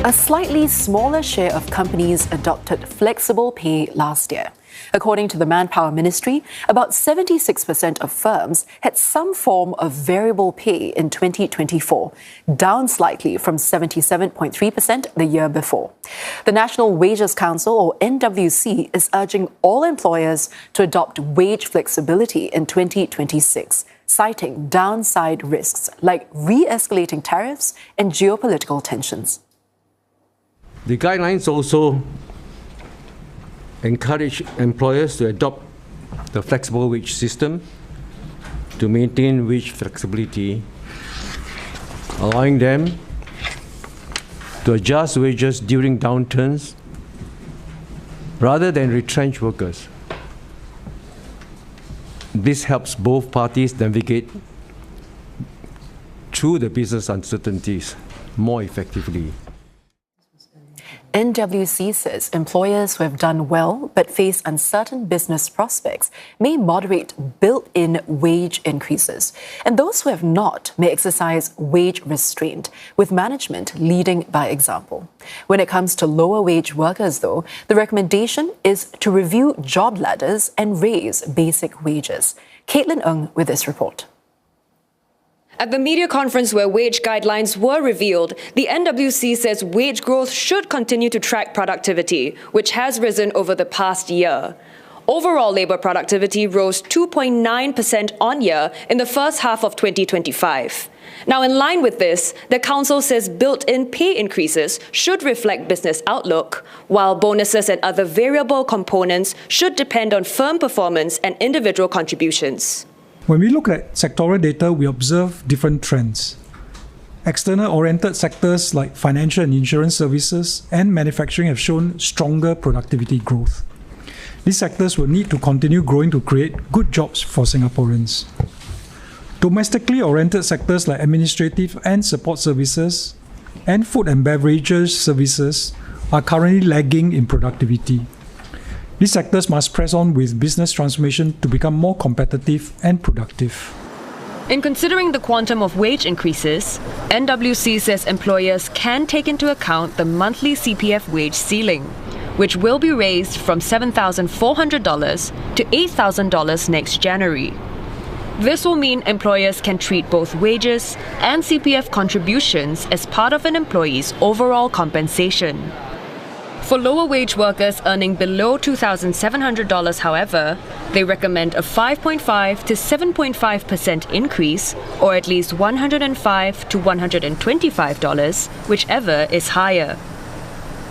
A slightly smaller share of companies adopted flexible pay last year. According to the Manpower Ministry, about 76% of firms had some form of variable pay in 2024, down slightly from 77.3% the year before. The National Wages Council, or NWC, is urging all employers to adopt wage flexibility in 2026, citing downside risks like re-escalating tariffs and geopolitical tensions. The guidelines also encourage employers to adopt the flexible wage system to maintain wage flexibility, allowing them to adjust wages during downturns rather than retrench workers. This helps both parties navigate through the business uncertainties more effectively. NWC says employers who have done well but face uncertain business prospects may moderate built-in wage increases, and those who have not may exercise wage restraint, with management leading by example. When it comes to lower wage workers, though, the recommendation is to review job ladders and raise basic wages. Caitlin Ng with this report. At the media conference where wage guidelines were revealed, the NWC says wage growth should continue to track productivity, which has risen over the past year. Overall labour productivity rose 2.9% on year in the first half of 2025. Now, in line with this, the Council says built-in pay increases should reflect business outlook, while bonuses and other variable components should depend on firm performance and individual contributions. When we look at sectoral data, we observe different trends. External-oriented sectors like financial and insurance services and manufacturing have shown stronger productivity growth. These sectors will need to continue growing to create good jobs for Singaporeans. Domestically oriented sectors like administrative and support services and food and beverages services are currently lagging in productivity. These sectors must press on with business transformation to become more competitive and productive. In considering the quantum of wage increases, NWC says employers can take into account the monthly CPF wage ceiling, which will be raised from $7,400 to $8,000 next January. This will mean employers can treat both wages and CPF contributions as part of an employee's overall compensation. For lower wage workers earning below $2,700, however, they recommend a 5.5 to 7.5% increase, or at least $105 to $125, whichever is higher.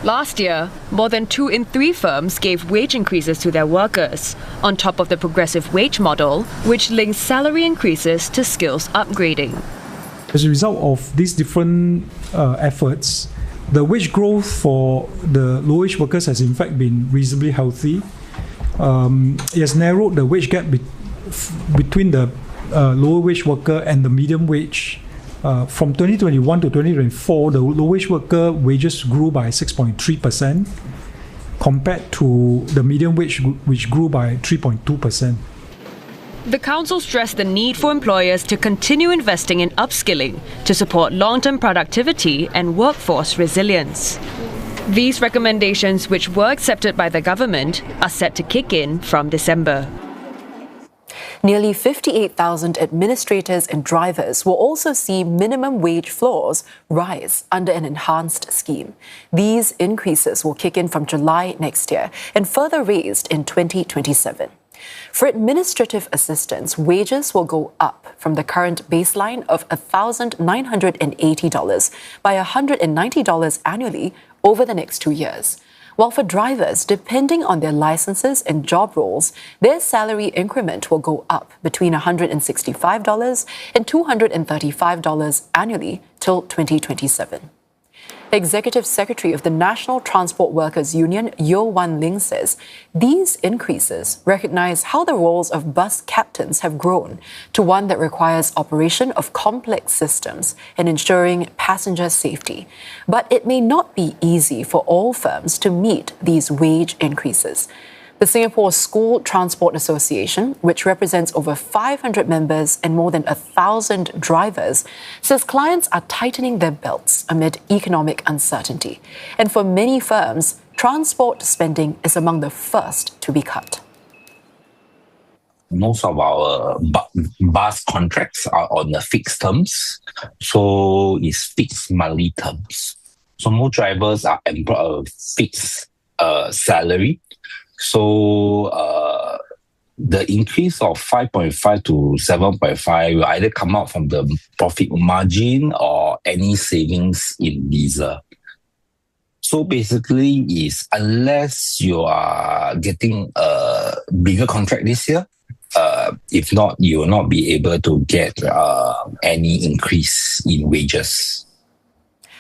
Last year, more than 2 in 3 firms gave wage increases to their workers, on top of the progressive wage model, which links salary increases to skills upgrading. As a result of these different efforts, the wage growth for the low-wage workers has in fact been reasonably healthy. It has narrowed the wage gap between the lower-wage worker and the medium wage. From 2021 to 2024, the low-wage worker wages grew by 6.3% compared to the medium wage, which grew by 3.2%. The Council stressed the need for employers to continue investing in upskilling to support long-term productivity and workforce resilience. These recommendations, which were accepted by the government, are set to kick in from December. Nearly 58,000 administrators and drivers will also see minimum wage floors rise under an enhanced scheme. These increases will kick in from July next year and further raised in 2027. For administrative assistants, wages will go up from the current baseline of $1,980 by $190 annually over the next 2 years. While for drivers, depending on their licenses and job roles, their salary increment will go up between $165 and $235 annually till 2027. Executive Secretary of the National Transport Workers Union, Yeo Wan Ling, says these increases recognize how the roles of bus captains have grown to one that requires operation of complex systems and ensuring passenger safety. But it may not be easy for all firms to meet these wage increases. The Singapore School Transport Association, which represents over 500 members and more than 1,000 drivers, says clients are tightening their belts amid economic uncertainty. And for many firms, transport spending is among the first to be cut. Most of our bus contracts are on the fixed terms, so it's fixed monthly terms. So most drivers are employed fixed salary. So the increase of 5.5 to 7.5 will either come out from the profit margin or any savings in diesel. So basically, is unless you are getting a bigger contract this year, if not, you will not be able to get any increase in wages.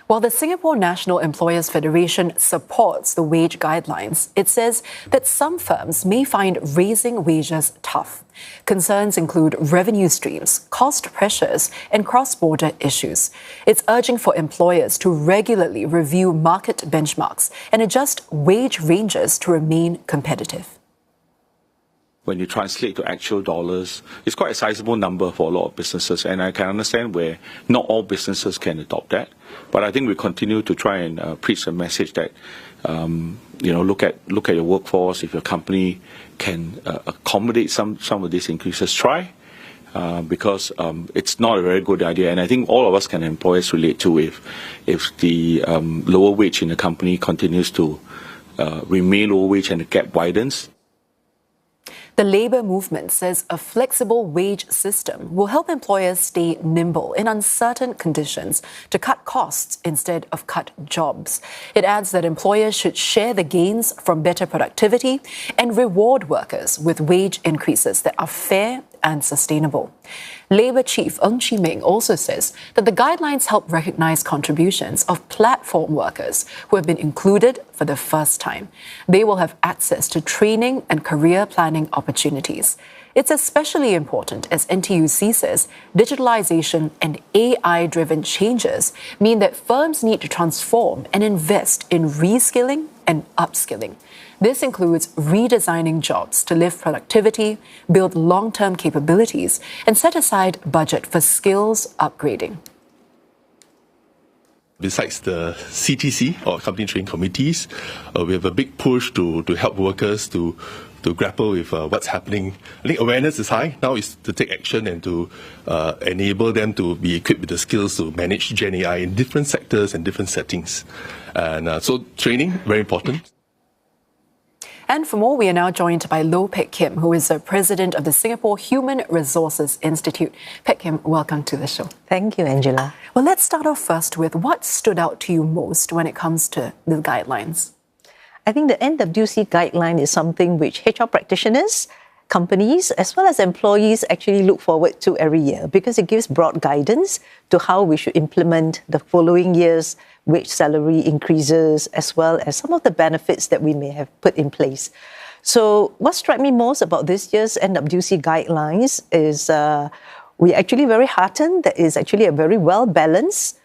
While the Singapore National Employers Federation supports the wage guidelines, it says that some firms may find raising wages tough. Concerns include revenue streams, cost pressures, and cross-border issues. It's urging for employers to regularly review market benchmarks and adjust wage ranges to remain competitive. When you translate to actual dollars, it's quite a sizable number for a lot of businesses, and I can understand where not all businesses can adopt that. But I think we continue to try and preach a message that look at your workforce. If your company can accommodate some of these increases, try, because it's not a very good idea. And I think all of us can employers relate to if the lower wage in the company continues to remain lower wage and the gap widens. The labour movement says a flexible wage system will help employers stay nimble in uncertain conditions to cut costs instead of cut jobs. It adds that employers should share the gains from better productivity and reward workers with wage increases that are fair and sustainable. Labour Chief Ng Chee Meng also says that the guidelines help recognise contributions of platform workers who have been included for the first time. They will have access to training and career planning opportunities. It's especially important as NTUC says digitalisation and AI-driven changes mean that firms need to transform and invest in reskilling and upskilling. This includes redesigning jobs to lift productivity, build long-term capabilities, and set aside budget for skills upgrading. Besides the CTC, or Company Training Committees, we have a big push to help workers to grapple with what's happening. I think awareness is high. Now is to take action and to enable them to be equipped with the skills to manage Gen AI in different sectors and different settings. And so training, very important. And for more, we are now joined by Peck Kem, who is the president of the Singapore Human Resources Institute. Peck Kem, welcome to the show. Thank you, Angela. Well, let's start off first with what stood out to you most when it comes to the guidelines. I think the NWC guideline is something which HR practitioners, companies, as well as employees actually look forward to every year because it gives broad guidance to how we should implement the following year's wage salary increases, as well as some of the benefits that we may have put in place. So what struck me most about this year's NWC guidelines is we're actually very heartened that it's actually a very well-balanced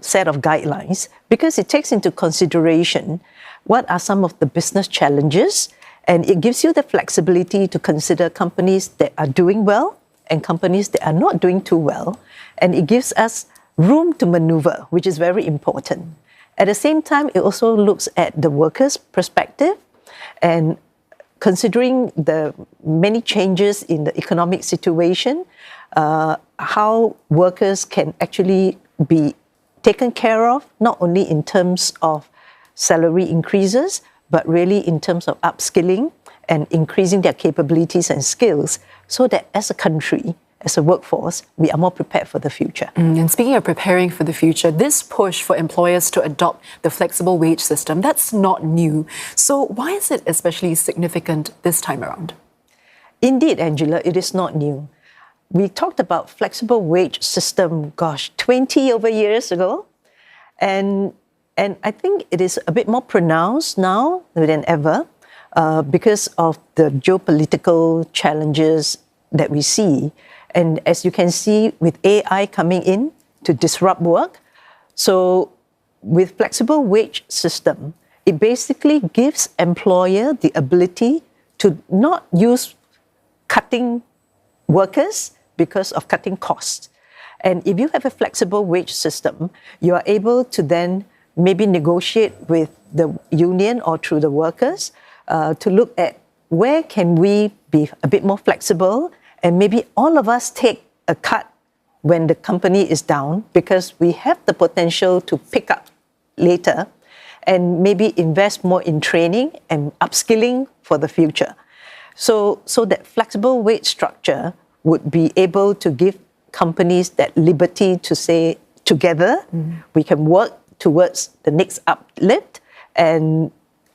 set of guidelines because it takes into consideration what are some of the business challenges, and it gives you the flexibility to consider companies that are doing well and companies that are not doing too well. And it gives us room to maneuver, which is very important. At the same time, it also looks at the workers' perspective and considering the many changes in the economic situation, how workers can actually be taken care of, not only in terms of salary increases, but really in terms of upskilling and increasing their capabilities and skills so that as a country, as a workforce, we are more prepared for the future. And speaking of preparing for the future, this push for employers to adopt the flexible wage system, that's not new. So why is it especially significant this time around? Indeed, Angela, it is not new. We talked about flexible wage system, 20 over years ago. And I think it is a bit more pronounced now than ever because of the geopolitical challenges that we see. And as you can see, with AI coming in to disrupt work, so with flexible wage system, it basically gives employer the ability to not use cutting workers because of cutting costs. And if you have a flexible wage system, you are able to then maybe negotiate with the union or through the workers to look at where can we be a bit more flexible, and maybe all of us take a cut when the company is down, because we have the potential to pick up later and maybe invest more in training and upskilling for the future. So that flexible wage structure would be able to give companies that liberty to say, together, we can work towards the next uplift. And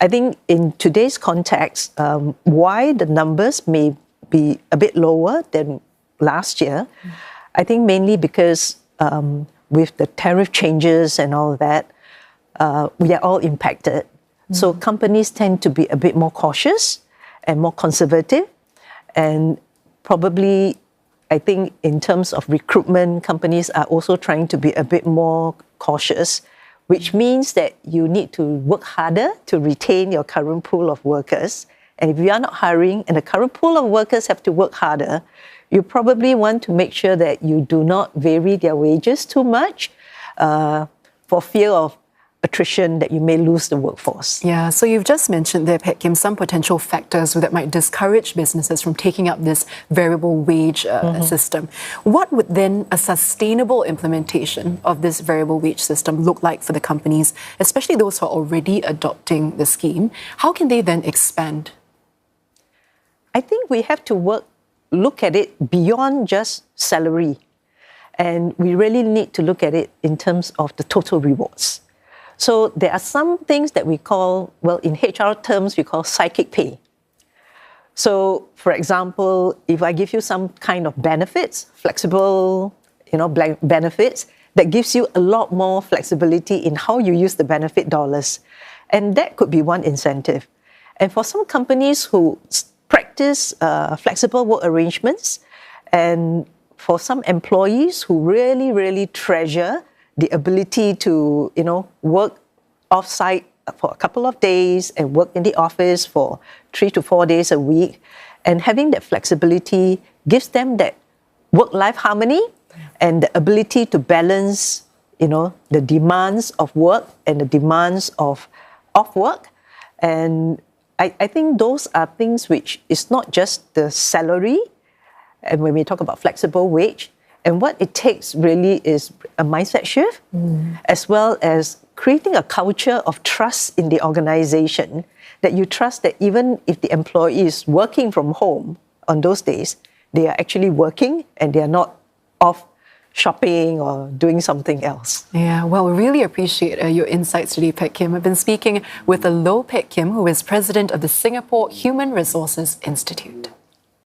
I think in today's context, why the numbers may be a bit lower than last year, I think mainly because with the tariff changes and all that, we are all impacted. So companies tend to be a bit more cautious and more conservative. And probably, I think in terms of recruitment, companies are also trying to be a bit more cautious, which means that you need to work harder to retain your current pool of workers. And if you are not hiring and the current pool of workers have to work harder, you probably want to make sure that you do not vary their wages too much for fear of attrition, that you may lose the workforce. Yeah, so you've just mentioned there, Peck Kem, some potential factors that might discourage businesses from taking up this variable wage system. What would then a sustainable implementation of this variable wage system look like for the companies, especially those who are already adopting the scheme? How can they then expand? I think we have to look at it beyond just salary. And we really need to look at it in terms of the total rewards. So there are some things that we call, well, in HR terms, we call psychic pay. So, for example, if I give you some kind of benefits, flexible, benefits, that gives you a lot more flexibility in how you use the benefit dollars. And that could be one incentive. And for some companies who practice flexible work arrangements, and for some employees who really, really treasure the ability to, work off-site for a couple of days and work in the office for 3 to 4 days a week, and having that flexibility gives them that work-life harmony and the ability to balance, the demands of work and the demands of off work. And I think those are things which is not just the salary, and when we talk about flexible wage, and what it takes really is a mindset shift, as well as creating a culture of trust in the organization, that you trust that even if the employee is working from home on those days, they are actually working and they are not off shopping or doing something else. Yeah, well, we really appreciate your insights today, Peck Kem. I've been speaking with Peck Kem, who is president of the Singapore Human Resources Institute.